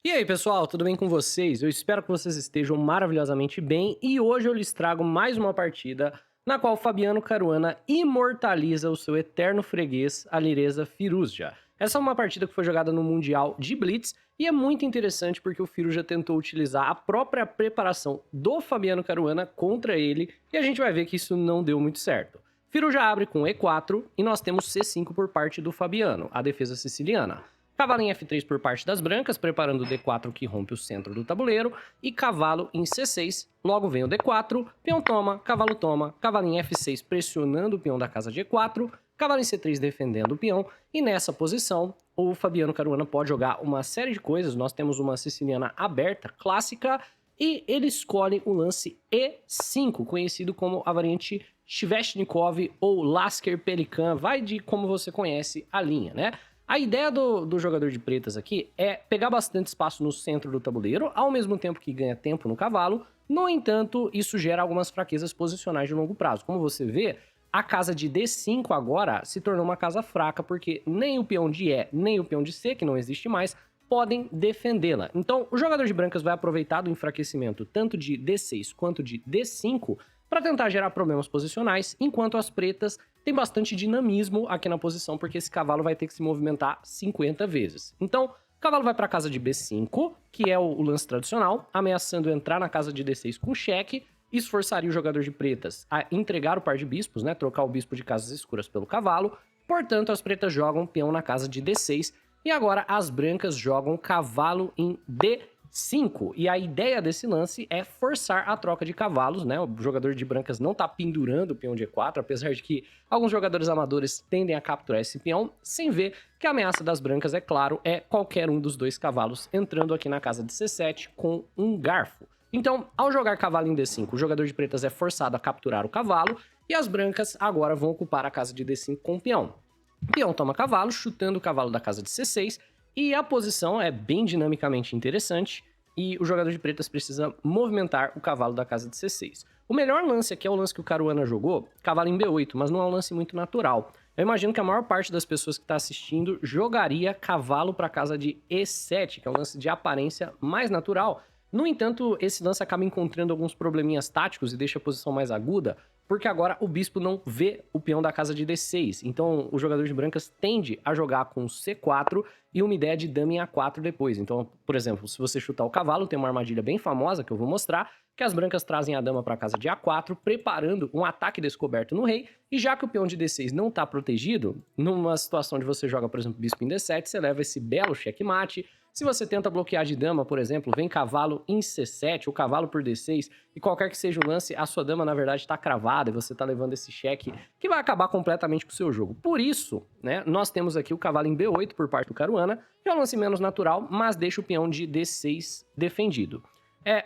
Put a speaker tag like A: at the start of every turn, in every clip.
A: E aí, pessoal, tudo bem com vocês? Eu espero que vocês estejam maravilhosamente bem e hoje eu lhes trago mais uma partida na qual Fabiano Caruana imortaliza o seu eterno freguês, a lireza Firouzja. Essa é uma partida que foi jogada no Mundial de Blitz e é muito interessante porque o Firouzja tentou utilizar a própria preparação do Fabiano Caruana contra ele e a gente vai ver que isso não deu muito certo. Firouzja abre com E4 e nós temos C5 por parte do Fabiano, a defesa siciliana. Cavalo em F3 por parte das brancas, preparando o D4 que rompe o centro do tabuleiro. E cavalo em C6, logo vem o D4, peão toma, cavalo em F6 pressionando o peão da casa de E4, cavalo em C3 defendendo o peão. E nessa posição, o Fabiano Caruana pode jogar uma série de coisas. Nós temos uma siciliana aberta, clássica, e ele escolhe o lance E5, conhecido como a variante Sveshnikov ou Lasker Pelikan, vai de como você conhece a linha, né? A ideia do jogador de pretas aqui é pegar bastante espaço no centro do tabuleiro, ao mesmo tempo que ganha tempo no cavalo. No entanto, isso gera algumas fraquezas posicionais de longo prazo. Como você vê, a casa de D5 agora se tornou uma casa fraca, porque nem o peão de E, nem o peão de C, que não existe mais, podem defendê-la. Então, o jogador de brancas vai aproveitar do enfraquecimento tanto de D6 quanto de D5 para tentar gerar problemas posicionais, enquanto as pretas têm bastante dinamismo aqui na posição, porque esse cavalo vai ter que se movimentar 50 vezes. Então, o cavalo vai para a casa de B5, que é o lance tradicional, ameaçando entrar na casa de D6 com cheque. Isso forçaria o jogador de pretas a entregar o par de bispos, né? Trocar o bispo de casas escuras pelo cavalo. Portanto, as pretas jogam peão na casa de D6. E agora as brancas jogam cavalo em D5. E a ideia desse lance é forçar a troca de cavalos, né? O jogador de brancas não tá pendurando o peão de E4, apesar de que alguns jogadores amadores tendem a capturar esse peão, sem ver que a ameaça das brancas, é claro, é qualquer um dos dois cavalos entrando aqui na casa de C7 com um garfo. Então, ao jogar cavalo em D5, o jogador de pretas é forçado a capturar o cavalo, e as brancas agora vão ocupar a casa de D5 com o peão. O peão toma cavalo, chutando o cavalo da casa de C6, e a posição é bem dinamicamente interessante, e o jogador de pretas precisa movimentar o cavalo da casa de C6. O melhor lance aqui é o lance que o Caruana jogou, cavalo em B8, mas não é um lance muito natural. Eu imagino que a maior parte das pessoas que está assistindo jogaria cavalo para a casa de E7, que é um lance de aparência mais natural. No entanto, esse lance acaba encontrando alguns probleminhas táticos e deixa a posição mais aguda, porque agora o bispo não vê o peão da casa de D6. Então, o jogador de brancas tende a jogar com C4 e uma ideia de dama em A4 depois. Então, por exemplo, se você chutar o cavalo, tem uma armadilha bem famosa que eu vou mostrar, que as brancas trazem a dama para a casa de A4, preparando um ataque descoberto no rei, e já que o peão de D6 não está protegido, numa situação de você joga, por exemplo, bispo em D7, você leva esse belo checkmate. Se você tenta bloquear de dama, por exemplo, vem cavalo em C7 ou cavalo por D6, e qualquer que seja o lance, a sua dama, na verdade, está cravada e você está levando esse cheque que vai acabar completamente com o seu jogo. Por isso, né, nós temos aqui o cavalo em B8 por parte do Caruana, que é um lance menos natural, mas deixa o peão de D6 defendido.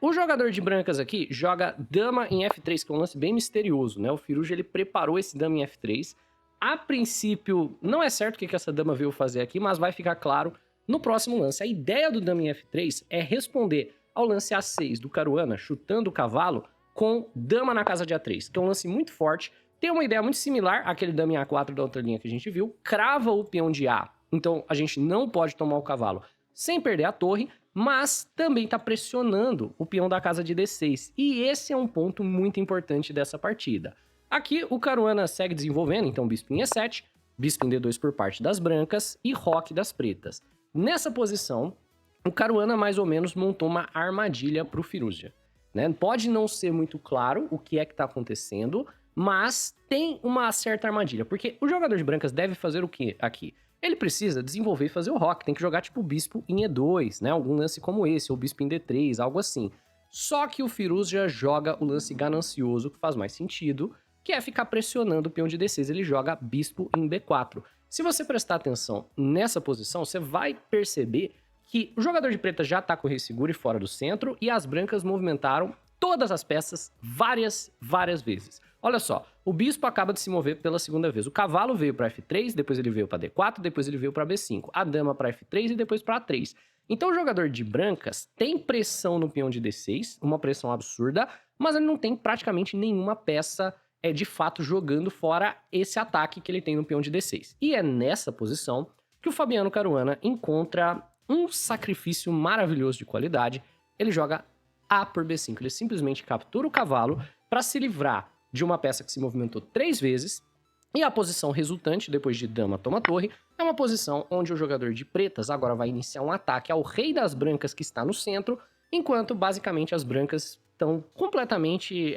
A: O jogador de brancas aqui joga dama em F3, que é um lance bem misterioso, né? O Firouzja, ele preparou esse dama em F3. A princípio, não é certo o que essa dama veio fazer aqui, mas vai ficar claro no próximo lance. A ideia do dama em F3 é responder ao lance A6 do Caruana, chutando o cavalo, com dama na casa de A3, que é um lance muito forte. Tem uma ideia muito similar àquele dama em A4 da outra linha que a gente viu. Crava o peão de A, então a gente não pode tomar o cavalo sem perder a torre, mas também está pressionando o peão da casa de D6. E esse é um ponto muito importante dessa partida. Aqui o Caruana segue desenvolvendo, então bispo em E7, bispo em D2 por parte das brancas e roque das pretas. Nessa posição, o Caruana mais ou menos montou uma armadilha para o Firouzja, né? Pode não ser muito claro o que é que está acontecendo, mas tem uma certa armadilha, porque o jogador de brancas deve fazer o que aqui? Ele precisa desenvolver e fazer o roque, tem que jogar tipo bispo em E2, né? Algum lance como esse, ou bispo em D3, algo assim. Só que o Firouzja joga o lance ganancioso, que faz mais sentido, que é ficar pressionando o peão de D6, ele joga bispo em B4. Se você prestar atenção nessa posição, você vai perceber que o jogador de preta já tá com o rei seguro e fora do centro, e as brancas movimentaram todas as peças várias vezes. Olha só, o bispo acaba de se mover pela segunda vez. O cavalo veio para F3, depois ele veio para D4, depois ele veio para B5. A dama para F3 e depois para A3. Então o jogador de brancas tem pressão no peão de D6, uma pressão absurda, mas ele não tem praticamente nenhuma peça de fato jogando fora esse ataque que ele tem no peão de D6. E é nessa posição que o Fabiano Caruana encontra um sacrifício maravilhoso de qualidade, ele joga A por B5. Ele simplesmente captura o cavalo para se livrar de uma peça que se movimentou 3 vezes, e a posição resultante, depois de dama toma torre, é uma posição onde o jogador de pretas agora vai iniciar um ataque ao rei das brancas que está no centro, enquanto basicamente as brancas estão completamente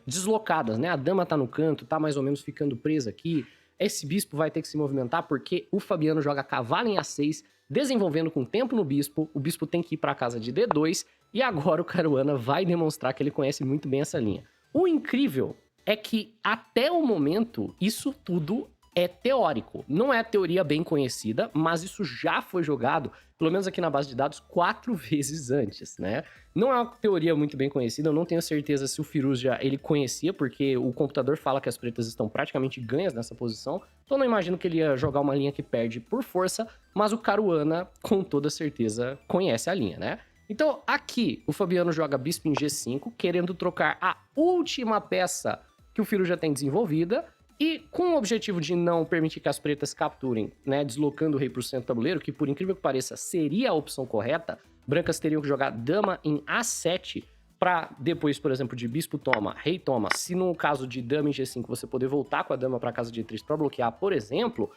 A: deslocadas, né? A dama tá no canto, tá mais ou menos ficando presa aqui. Esse bispo vai ter que se movimentar porque o Fabiano joga cavalo em A6, desenvolvendo com tempo no bispo. O bispo tem que ir para a casa de D2 e agora o Caruana vai demonstrar que ele conhece muito bem essa linha. O incrível é que até o momento isso tudo é teórico. Não é teoria bem conhecida, mas isso já foi jogado, pelo menos aqui na base de dados, 4 vezes antes, né? Não é uma teoria muito bem conhecida, eu não tenho certeza se o Firuz já ele conhecia, porque o computador fala que as pretas estão praticamente ganhas nessa posição, então não imagino que ele ia jogar uma linha que perde por força, mas o Caruana, com toda certeza, conhece a linha, né? Então aqui, o Fabiano joga bispo em G5, querendo trocar a última peça que o Firuz já tem desenvolvida, e com o objetivo de não permitir que as pretas capturem, né, deslocando o rei para o centro do tabuleiro, que por incrível que pareça seria a opção correta, brancas teriam que jogar dama em A7 para depois, por exemplo, de bispo toma, rei toma, se no caso de dama em G5 você poder voltar com a dama para casa de E3 para bloquear, por exemplo,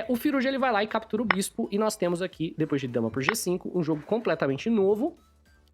A: o Firuja ele vai lá e captura o bispo, e nós temos aqui, depois de dama por G5, um jogo completamente novo.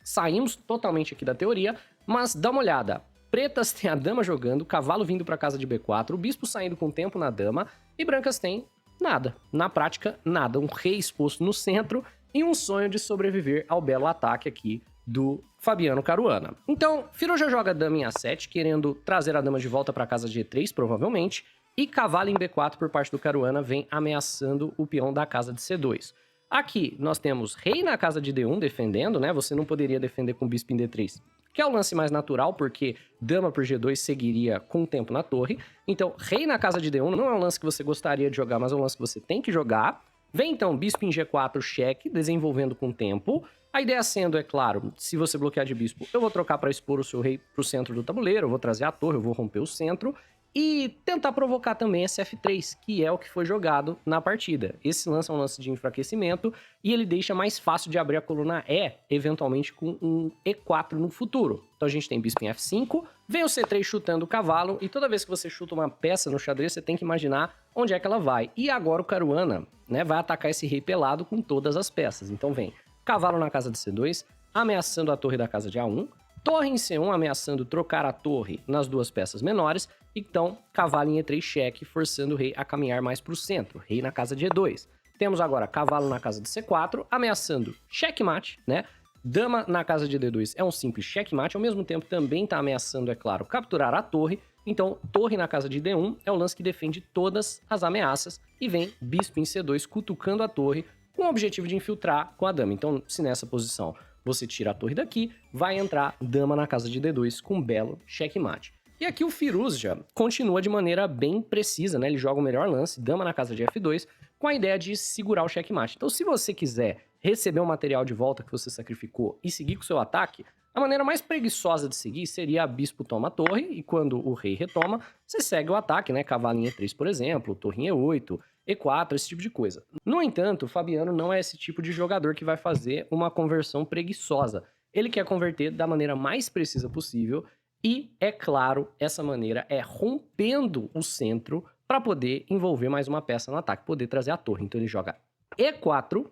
A: Saímos totalmente aqui da teoria, mas dá uma olhada. Pretas tem a dama jogando, cavalo vindo para casa de B4, o bispo saindo com tempo na dama, e brancas tem nada. Na prática, nada. Um rei exposto no centro e um sonho de sobreviver ao belo ataque aqui do Fabiano Caruana. Então, Firuja joga dama em A7, querendo trazer a dama de volta para casa de E3, provavelmente, e cavalo em B4 por parte do Caruana vem ameaçando o peão da casa de C2. Aqui, nós temos rei na casa de D1 defendendo, né? Você não poderia defender com bispo em D3, que é o lance mais natural, porque dama por G2 seguiria com o tempo na torre. Então, rei na casa de D1 não é um lance que você gostaria de jogar, mas é um lance que você tem que jogar. Vem, então, bispo em G4, cheque, desenvolvendo com tempo. A ideia sendo, é claro, se você bloquear de bispo, eu vou trocar para expor o seu rei para o centro do tabuleiro, eu vou trazer a torre, eu vou romper o centro. E tentar provocar também esse F3, que é o que foi jogado na partida. Esse lance é um lance de enfraquecimento e ele deixa mais fácil de abrir a coluna E, eventualmente com um E4 no futuro. Então a gente tem bispo em F5, vem o C3 chutando o cavalo, e toda vez que você chuta uma peça no xadrez, você tem que imaginar onde é que ela vai. E agora o Caruana, né, vai atacar esse rei pelado com todas as peças. Então vem cavalo na casa de C2, ameaçando a torre da casa de A1, torre em C1 ameaçando trocar a torre nas duas peças menores, então cavalo em E3 cheque, forçando o rei a caminhar mais para o centro, rei na casa de E2. Temos agora cavalo na casa de C4, ameaçando checkmate, né? Dama na casa de D2 é um simples checkmate, ao mesmo tempo também está ameaçando, é claro, capturar a torre. Então, torre na casa de D1 é o lance que defende todas as ameaças, e vem bispo em C2 cutucando a torre com o objetivo de infiltrar com a dama. Então, se nessa posição você tira a torre daqui, vai entrar dama na casa de D2 com um belo checkmate. E aqui o Firuz já continua de maneira bem precisa, né? Ele joga o melhor lance, dama na casa de F2, com a ideia de segurar o checkmate. Então, se você quiser receber um material de volta que você sacrificou e seguir com o seu ataque, a maneira mais preguiçosa de seguir seria bispo toma a torre, e quando o rei retoma, você segue o ataque, né? Cavalo em E3, por exemplo, torre em E8, E4, esse tipo de coisa. No entanto, o Fabiano não é esse tipo de jogador que vai fazer uma conversão preguiçosa. Ele quer converter da maneira mais precisa possível, e, é claro, essa maneira é rompendo o centro para poder envolver mais uma peça no ataque, poder trazer a torre. Então ele joga E4,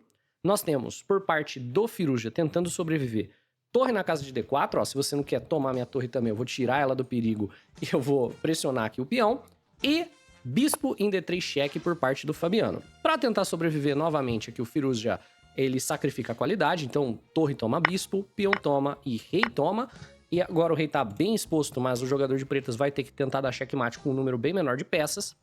A: nós temos, por parte do Firuja, tentando sobreviver, torre na casa de D4, ó, se você não quer tomar minha torre também, eu vou tirar ela do perigo e eu vou pressionar aqui o peão, e bispo em D3 cheque por parte do Fabiano. Para tentar sobreviver novamente aqui, o Firuja, ele sacrifica a qualidade, então torre toma bispo, peão toma e rei toma. E agora o rei tá bem exposto, mas o jogador de pretas vai ter que tentar dar checkmate com um número bem menor de peças.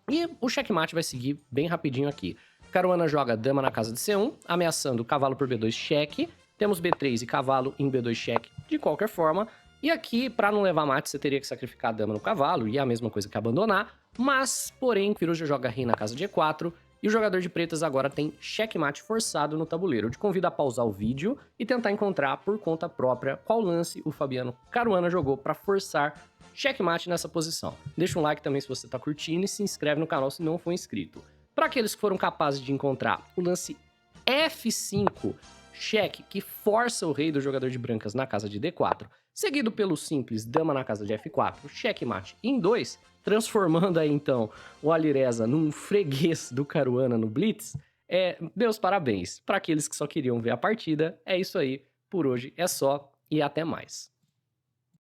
A: E o checkmate vai seguir bem rapidinho aqui. Caruana joga dama na casa de C1, ameaçando cavalo por B2 cheque. Temos B3 e cavalo em B2 cheque de qualquer forma. E aqui, para não levar mate, você teria que sacrificar a dama no cavalo, e é a mesma coisa que abandonar. Mas, porém, o Firuja joga rei na casa de E4, e o jogador de pretas agora tem checkmate forçado no tabuleiro. Eu te convido a pausar o vídeo e tentar encontrar por conta própria qual lance o Fabiano Caruana jogou para forçar checkmate nessa posição. Deixa um like também se você está curtindo e se inscreve no canal se não for inscrito. Para aqueles que foram capazes de encontrar o lance F5, cheque, que força o rei do jogador de brancas na casa de D4, seguido pelo simples dama na casa de F4, checkmate em 2, transformando aí então o Alireza num freguês do Caruana no Blitz. Meus parabéns. Para aqueles que só queriam ver a partida, é isso aí. Por hoje é só e até mais.